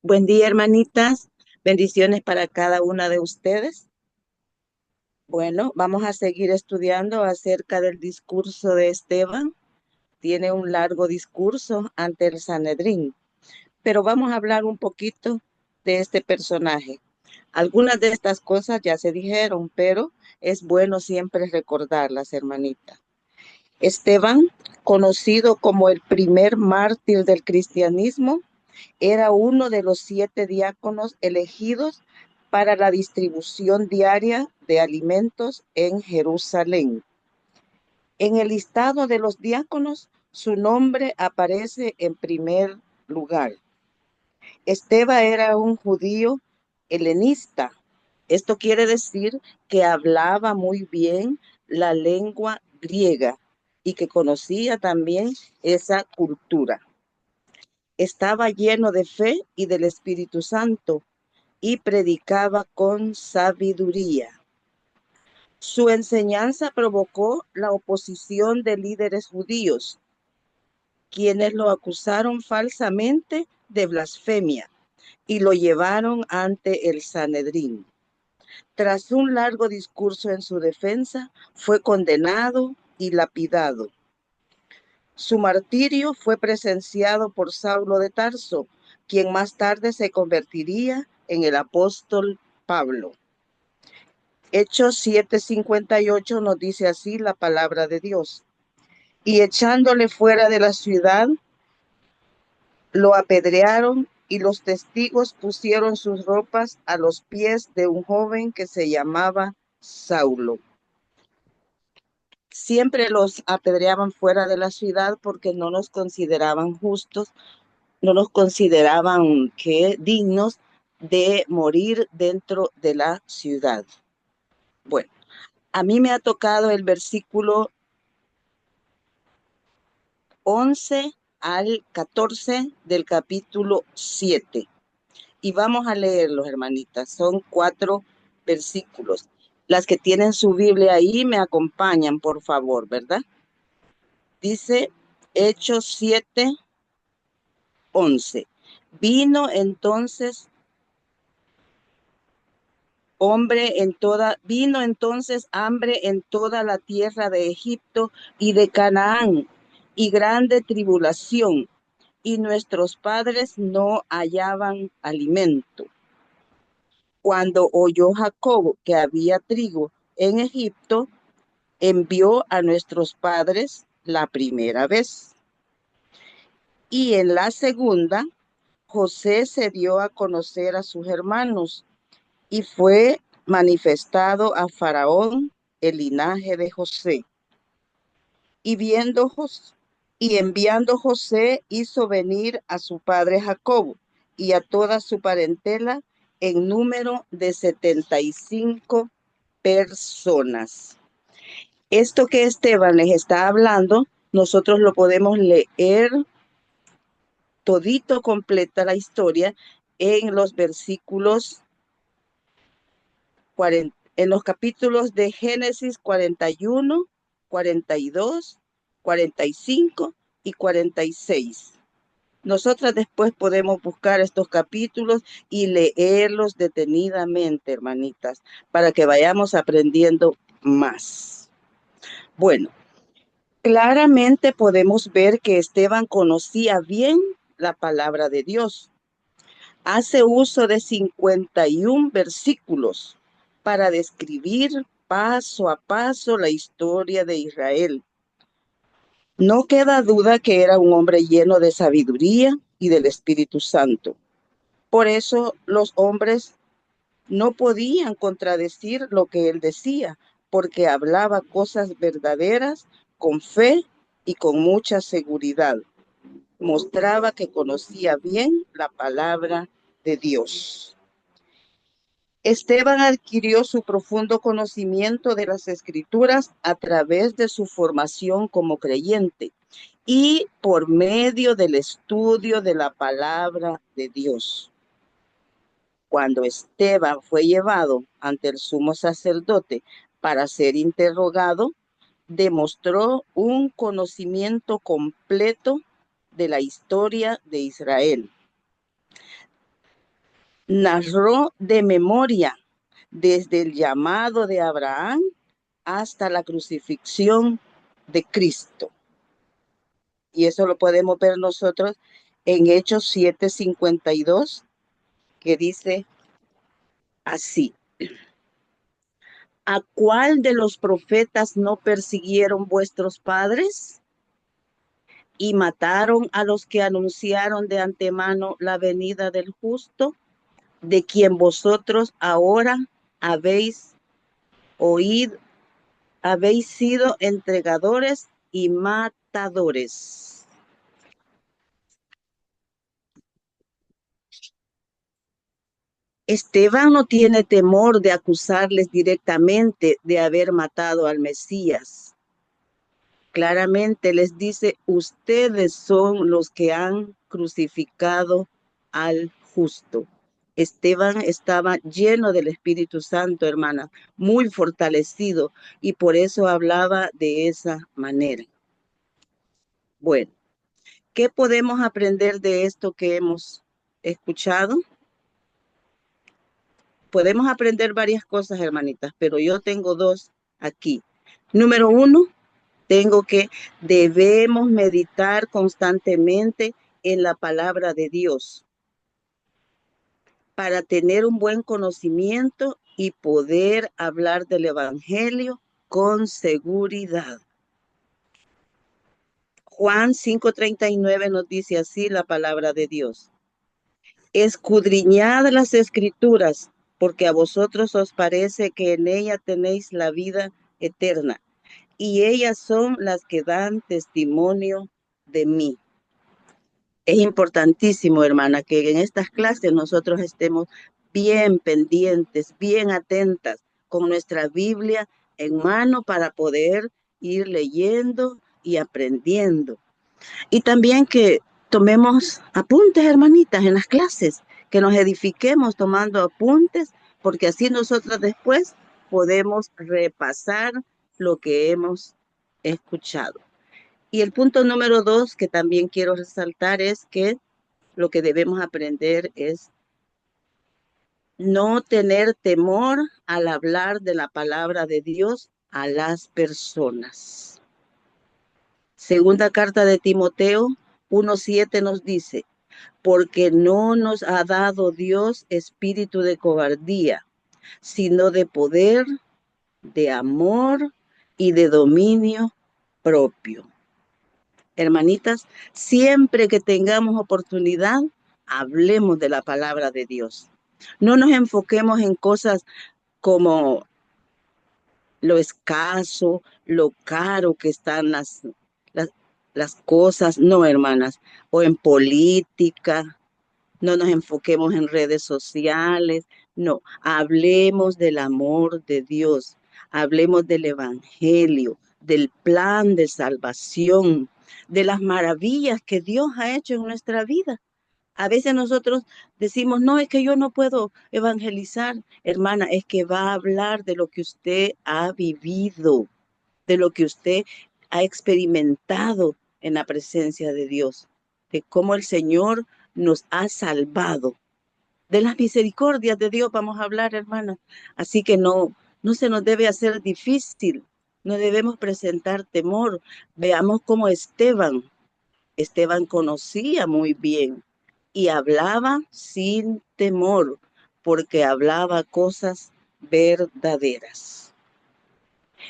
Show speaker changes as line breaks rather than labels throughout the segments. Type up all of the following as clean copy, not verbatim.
Buen día, hermanitas. Bendiciones para cada una de ustedes. Bueno, vamos a seguir estudiando acerca del discurso de Esteban. Tiene un largo discurso ante el Sanedrín, pero vamos a hablar un poquito de este personaje. Algunas de estas cosas ya se dijeron, pero es bueno siempre recordarlas, hermanita. Esteban, conocido como el primer mártir del cristianismo, era uno de los 7 diáconos elegidos para la distribución diaria de alimentos en Jerusalén. En el listado de los diáconos, su nombre aparece en primer lugar. Esteban era un judío helenista. Esto quiere decir que hablaba muy bien la lengua griega y que conocía también esa cultura. Estaba lleno de fe y del Espíritu Santo y predicaba con sabiduría. Su enseñanza provocó la oposición de líderes judíos, quienes lo acusaron falsamente de blasfemia y lo llevaron ante el Sanedrín. Tras un largo discurso en su defensa, fue condenado y lapidado. Su martirio fue presenciado por Saulo de Tarso, quien más tarde se convertiría en el apóstol Pablo. Hechos 7:58 nos dice así la palabra de Dios. Y echándole fuera de la ciudad, lo apedrearon y los testigos pusieron sus ropas a los pies de un joven que se llamaba Saulo. Siempre los apedreaban fuera de la ciudad porque no los consideraban justos, no los consideraban dignos de morir dentro de la ciudad. Bueno, a mí me ha tocado el versículo 11 al 14 del capítulo 7. Y vamos a leerlos, hermanitas. Son 4 versículos. Las que tienen su Biblia ahí me acompañan, por favor, ¿verdad? Dice Hechos 7:11. Vino entonces vino entonces hambre en toda la tierra de Egipto y de Canaán, y grande tribulación, y nuestros padres no hallaban alimento. Cuando oyó Jacob que había trigo en Egipto, envió a nuestros padres la primera vez. Y en la segunda, José se dio a conocer a sus hermanos y fue manifestado a Faraón el linaje de José. Y viendo y enviando José, hizo venir a su padre Jacob y a toda su parentela en número de 75 personas. Esto que Esteban les está hablando, nosotros lo podemos leer todito, completa la historia en los versículos 40, en los capítulos de Génesis 41, 42, 45 y 46. Nosotras después podemos buscar estos capítulos y leerlos detenidamente, hermanitas, para que vayamos aprendiendo más. Bueno, claramente podemos ver que Esteban conocía bien la palabra de Dios. Hace uso de 51 versículos para describir paso a paso la historia de Israel. No queda duda que era un hombre lleno de sabiduría y del Espíritu Santo. Por eso los hombres no podían contradecir lo que él decía, porque hablaba cosas verdaderas con fe y con mucha seguridad. Mostraba que conocía bien la palabra de Dios. Esteban adquirió su profundo conocimiento de las Escrituras a través de su formación como creyente y por medio del estudio de la palabra de Dios. Cuando Esteban fue llevado ante el sumo sacerdote para ser interrogado, demostró un conocimiento completo de la historia de Israel. narró de memoria desde el llamado de Abraham hasta la crucifixión de Cristo. Y eso lo podemos ver nosotros en Hechos 7:52, que dice así: ¿a cuál de los profetas no persiguieron vuestros padres y mataron a los que anunciaron de antemano la venida del justo, de quien vosotros ahora habéis oído, habéis sido entregadores y matadores? Esteban no tiene temor de acusarles directamente de haber matado al Mesías. Claramente les dice: ustedes son los que han crucificado al justo. Esteban estaba lleno del Espíritu Santo, hermana, muy fortalecido, y por eso hablaba de esa manera. Bueno, ¿qué podemos aprender de esto que hemos escuchado? Podemos aprender varias cosas, hermanitas, pero yo tengo dos aquí. Número uno, tengo que debemos meditar constantemente en la palabra de Dios para tener un buen conocimiento y poder hablar del Evangelio con seguridad. Juan 5:39 nos dice así la palabra de Dios: escudriñad las escrituras, porque a vosotros os parece que en ella tenéis la vida eterna, y ellas son las que dan testimonio de mí. Es importantísimo, hermana, que en estas clases nosotros estemos bien pendientes, bien atentas, con nuestra Biblia en mano para poder ir leyendo y aprendiendo. Y también que tomemos apuntes, hermanitas, en las clases, que nos edifiquemos tomando apuntes, porque así nosotros después podemos repasar lo que hemos escuchado. Y el punto número 2 que también quiero resaltar es que lo que debemos aprender es no tener temor al hablar de la palabra de Dios a las personas. Segunda carta de Timoteo 1:7 nos dice: porque no nos ha dado Dios espíritu de cobardía, sino de poder, de amor y de dominio propio. Hermanitas, siempre que tengamos oportunidad, hablemos de la palabra de Dios. No nos enfoquemos en cosas como lo escaso, lo caro que están las, las cosas, no, hermanas, o en política. No nos enfoquemos en redes sociales, no, hablemos del amor de Dios, hablemos del Evangelio, del plan de salvación, de las maravillas que Dios ha hecho en nuestra vida. A veces nosotros decimos: no, es que yo no puedo evangelizar. Hermana, es que va a hablar de lo que usted ha vivido, de lo que usted ha experimentado en la presencia de Dios, de cómo el Señor nos ha salvado. De las misericordias de Dios vamos a hablar, hermana. Así que no se nos debe hacer difícil, no debemos presentar temor. Veamos cómo Esteban conocía muy bien y hablaba sin temor, porque hablaba cosas verdaderas.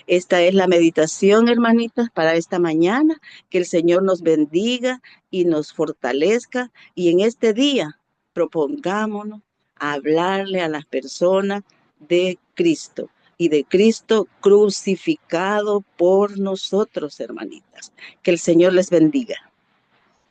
Esta es la meditación, hermanitas, para esta mañana. Que el Señor nos bendiga y nos fortalezca. Y en este día propongámonos a hablarle a las personas de Cristo y de Cristo crucificado por nosotros, hermanitas. Que el Señor les bendiga.